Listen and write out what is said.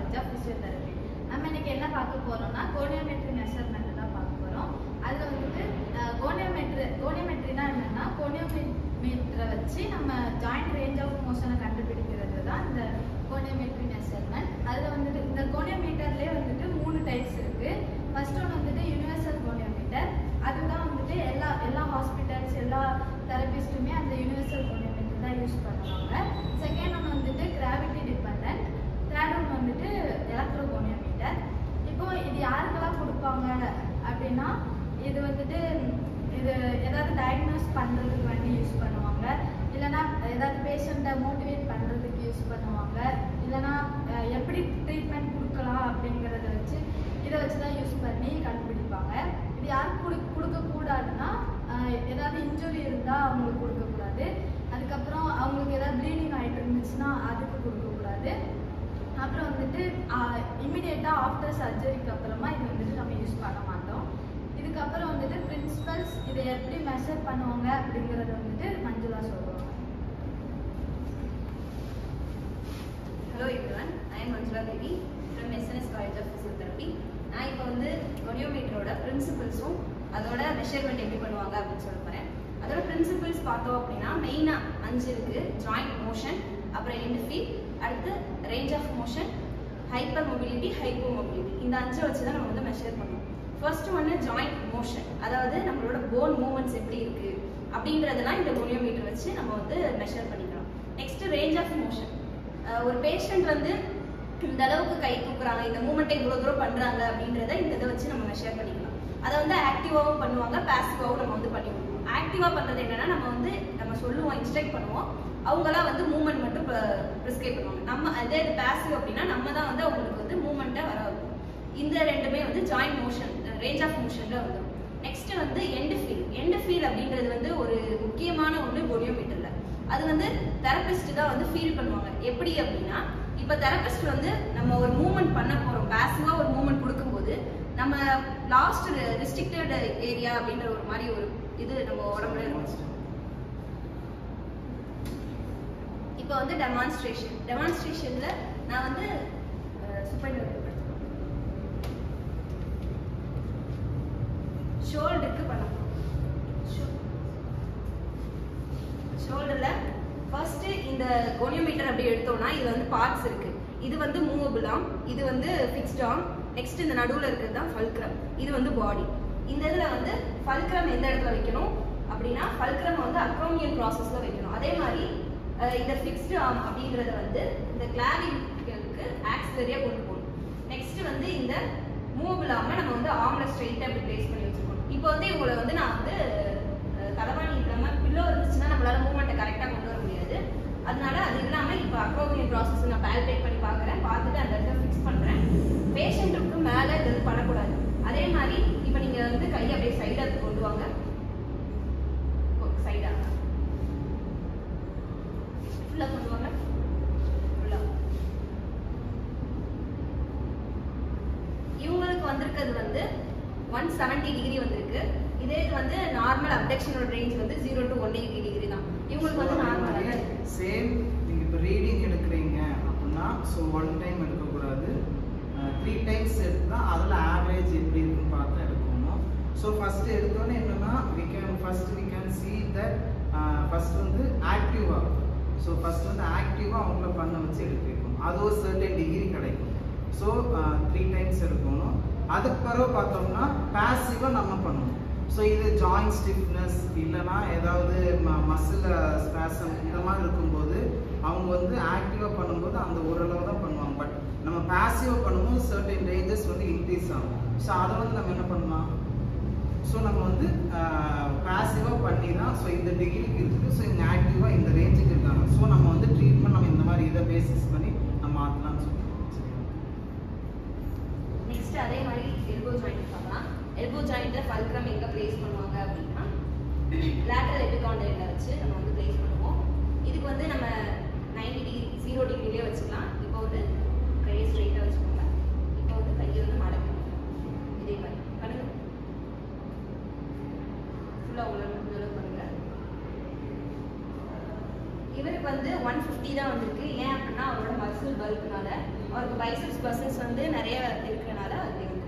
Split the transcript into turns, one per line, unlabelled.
College of physiotherapy. நம்ம இன்னைக்கு என்ன பார்க்க போறோம்னா கோனியோமெட்ரி மெஷர்மெண்ட் தான் பார்க்க போறோம். அதுல வந்துட்டு கோனியோமெட்ரினா என்னன்னா கோனியோமீட்டரை வச்சு நம்ம ஜாயிண்ட் ரேஞ்ச் ஆஃப் மோஷனை கண்டுபிடிக்கிறது தான் இந்த கோனியோமெட்ரி மெஷர்மெண்ட். அதுல வந்துட்டு இந்த கோனியோமீட்டர்லயே வந்துட்டு 3 டைப்ஸ் இருக்கு. ஃபர்ஸ்ட் ஒன்று வந்துட்டு யுனிவர்சல் கோனியோமீட்டர். அதுதான் வந்துட்டு எல்லா ஹாஸ்பிட்டல்ஸ் எல்லா தெரபிஸ்ட்டுமே அந்த யுனிவர்சல் கோனியோமீட்டர் தான் யூஸ் பண்ணுவாங்க. செகண்ட் ஒன்று வந்துட்டு கிராவிட்டி டிபெண்டன்ட். தேர்ட் ஒன்று வந்துட்டு எலக்ட்ரோ கோனியோமீட்டர். இப்போ இது யாருக்கெல்லாம் கொடுப்பாங்க அப்படின்னா இது வந்துட்டு இது ஏதாவது டயக்னோஸ் பண்ணுறதுக்கு வேண்டி யூஸ் பண்ணுவாங்க, இல்லைனா ஏதாவது பேஷண்ட்டை மோட்டிவேட் பண்ணுறதுக்கு யூஸ் பண்ணுவாங்க, இல்லைனா எப்படி ட்ரீட்மெண்ட் கொடுக்கலாம் அப்படிங்கிறத வச்சு இதை வச்சு தான் யூஸ் பண்ணி கண்டுபிடிப்பாங்க. இது யாருக்கு கொடுக்கக்கூடாதுன்னா ஏதாவது இன்ஜுரி இருந்தால் அவங்களுக்கு கொடுக்கக்கூடாது. அதுக்கப்புறம் அவங்களுக்கு ஏதாவது ப்ளீடிங் ஆகிட்டு இருந்துச்சுன்னா அதுக்கு கொடுக்கக்கூடாது. அப்புறம் வந்துட்டு இம்மிடியேட்டாக ஆஃப்டர் சர்ஜரிக்கு அப்புறமா இது வந்துட்டு நம்ம யூஸ் பண்ண மாட்டோம். இதுக்கப்புறம் வந்துட்டு பிரின்சிபல்ஸ் இதை எப்படி மெஷர் பண்ணுவாங்க அப்படிங்கிறத வந்துட்டு மஞ்சுளா சொல்லுவாங்க.
Hello everyone, I am Manjula Devi from SNS College of Physiotherapy. நான் இப்போ வந்து கோனியோமீட்டரோட பிரின்சிபல்ஸும் அதோட மெஷர்மெண்ட் எப்படி பண்ணுவாங்க அப்படின்னு சொல்ல போகிறேன். அதோட பிரின்சிபல்ஸ் பார்த்தோம் அப்படின்னா மெயினாக 5 இருக்குது. ஜாயிண்ட் மோஷன், அப்புறம் எண்ட் ஃபீல், அடுத்து range of motion, hyper mobility, hypo mobility. இந்த 5 வச்சு தான் நம்ம வந்து மெஷர் பண்ணுவோம். ஃபர்ஸ்ட் ஒன்று ஜாயிண்ட் மோஷன், அதாவது நம்மளோட போன் மூவ்மெண்ட்ஸ் எப்படி இருக்குது அப்படின்றதெல்லாம் இந்த கோனியோமீட்டர் வச்சு நம்ம வந்து மெஷர் பண்ணிக்கலாம். நெக்ஸ்ட் ரேஞ்ச் ஆஃப் மோஷன், ஒரு பேஷண்ட் வந்து இந்த அளவுக்கு கை தூக்குறாங்க, இந்த மூமெண்ட்டை இவ்வளோ தூரம் பண்ணுறாங்க அப்படின்றத இந்த இதை வச்சு நம்ம மெஷர் பண்ணிக்கலாம். அதை வந்து ஆக்டிவாகவும் பண்ணுவாங்க, பாசிவாகவும் நம்ம வந்து பண்ணி கொடுப்போம். ஆக்டிவாக பண்ணுறது என்னன்னா நம்ம சொல்லுவோம், இன்ஸ்ட்ரக்ட் பண்ணுவோம், அவங்களாம் வந்து மூவ்மெண்ட் மட்டும் ப்ரிஸ்கிரைப் பண்ணுவாங்க. நம்ம அதே பாசிவ் அப்படின்னா நம்ம தான் வந்து அவங்களுக்கு வந்து மூவ்மெண்ட்டை வர வைப்போம். இந்த ரெண்டுமே வந்து ஜாயிண்ட் மோஷன் ரேஞ்ச் ஆஃப் மோஷனில் வந்துடும். நெக்ஸ்ட் வந்து எண்ட் ஃபீல் அப்படின்றது வந்து ஒரு முக்கியமான ஒன்று கோனியோமீட்டரில். அது வந்து தெரபிஸ்ட் தான் வந்து ஃபீல் பண்ணுவாங்க. எப்படி அப்படின்னா இப்போ தெரபிஸ்ட் வந்து நம்ம ஒரு மூவ்மெண்ட் பண்ண போகிறோம், பாசிவாக ஒரு மூவ்மெண்ட் கொடுக்கும்போது நம்ம லாஸ்ட் ரெஸ்ட்ரிக்டட் ஏரியா அப்படின்ற ஒரு மாதிரி ஒரு இது நம்ம உடம்புல இருக்கும். இப்போ வந்து டெமான்ஸ்ட்ரேஷன்ல நான் வந்து ஷோல்டருக்கு பண்ண போகிறோம். ஷோல்டர்ல ஃபர்ஸ்ட் இந்த கோனியோமீட்டர் அப்படி எடுத்தோம்னா இது வந்து பார்ட்ஸ் இருக்கு. இது வந்து மூவபிள் ஆர்ம், இது வந்து ஃபிக்ஸ்ட் ஆர்ம், நெக்ஸ்ட் இந்த நடுவில் இருக்கிறது தான் ஃபல்க்ரம், இது வந்து பாடி. இந்த இதில் வந்து ஃபல்க்ரம் எந்த இடத்துல வைக்கணும் அப்படின்னா ஃபல்க்ரம் வந்து அக்ரோமியல் ப்ராசஸ்ல வைக்கணும். அதே மாதிரி இந்த ஃபிக்ஸ்ட் ஆர்ம் அப்படின்றத வந்து இந்த கிளாவிக்கலுக்கு ஆக்சிலரியா கொண்டு போகணும். நெக்ஸ்ட் வந்து இந்த மூவபிள் ஆர்மை நம்ம வந்து ஆர்ம்ல ஸ்ட்ரெயிட்டாக அப்படி பிளேஸ் பண்ணி வச்சுக்கணும். இப்போ வந்து இவங்களை வந்து நான் வந்து தலைவாணி இல்லாமல் பில்லோ இருந்துச்சுன்னா நம்மளால மூவ்மெண்ட்டை கரெக்டாக கொண்டு வர முடியாது. அதனால அது இல்லாமல் இப்போ அக்ரோமியல் ப்ராசஸ் நான் பால்பேட் பண்ணி பார்க்குறேன், பார்த்துட்டு அந்த இடத்துல ஃபிக்ஸ் பண்ணுறேன். பேஷண்ட்டுக்கு மேலே இது பண்ணக்கூடாது. அதே மாதிரி இப்போ நீங்கள் வந்து கையை அப்படியே சைடாக கொண்டு வாங்க, சைடாக ஃபுல்லாக கொண்டு வாங்க, ஃபுல்லாக. இவங்களுக்கு வந்திருக்கிறது வந்து 170 டிகிரி வந்திருக்கு. இதே வந்து நார்மல் அப்டக்ஷனோட ரேஞ்ச் வந்து 0 to 180 டிகிரி தான். இவங்களுக்கு வந்து நார்மலாக
சேம். நீங்கள் இப்போ ரீடிங் எடுக்கிறீங்க அப்படின்னா ஸோ 1 டைம் எடுக்கக்கூடாது, 3 டைம்ஸ் எடுத்தா அதில் ஆவரேஜ் எப்படி இருக்குன்னு பார்த்து எடுக்கணும். ஸோ ஃபர்ஸ்ட் எடுத்தோன்னே என்னன்னா we can see that first வந்து ஆக்டிவாக, ஸோ ஃபர்ஸ்ட் வந்து ஆக்டிவாக அவங்கள பண்ண வச்சு எடுக்கணும். அது ஒரு சர்டன் டிகிரி கிடைக்கும். ஸோ 3 டைம்ஸ் எடுக்கணும். அதுக்கு பிறகு பார்த்தோம்னா பாசிவாக நம்ம பண்ணணும். ஸோ இது ஜாயிண்ட் ஸ்டிஃப்னஸ் இல்லைனா ஏதாவது மசில் ஸ்பேசம் இந்த மாதிரி இருக்கும்போது அவங்க வந்து ஆக்டிவாக பண்ணும்போது அந்த ஓரளவு தான் பண்ணுவாங்க. பட் நம்ம பாசிவாக பண்ணும்போது சர்டன் ரேஞ்சஸ் வந்து இன்க்ரீஸ் ஆகும். ஸோ அதை வந்து நம்ம என்ன பண்ணலாம், ஸோ நம்ம வந்து பாசிவாக பண்ணி தான் ஸோ இந்த டிகிரிக்கு இருக்குது, ஸோ இவங்க ஆக்டிவாக இந்த ரேஞ்சுக்கு இருக்காங்க. ஸோ நம்ம வந்து ட்ரீட்மெண்ட் நம்ம இந்த மாதிரி இதை பேசிஸ் பண்ணி நம்ம மாற்றலாம்னு சொல்லுவோம்.
நெக்ஸ்ட் அதே மாதிரி எல்போ ஜாயிண்ட் பார்க்கலாம். எல்போ ஜாயிண்ட்ல ஃபல்க்ரம் எங்க பிளேஸ் பண்ணுவாங்க அப்படின்னா லேட்டரல் எபிகாண்டலைல வச்சு நம்ம வந்து பிளேஸ் பண்ணுவோம். இதுக்கு வந்து நம்ம 90 டிகிரி 0 டிகிரிலேயே வச்சுக்கலாம். இப்போ வந்து கையை ஸ்ட்ரெயிட்டாக வச்சுக்கோங்க. இப்போ வந்து கையை வந்து மடக்கணும். இதே மாதிரி பண்ணுங்க, ஃபுல்லாக உள்ள பண்ணுங்க. இவருக்கு வந்து 150 தான் வந்திருக்கு. ஏன் அப்படின்னா அவரோட மசில் பல்க்னால அவருக்கு பைசெப்ஸ் மசில்ஸ் வந்து நிறைய இருக்கிறனால அது வந்து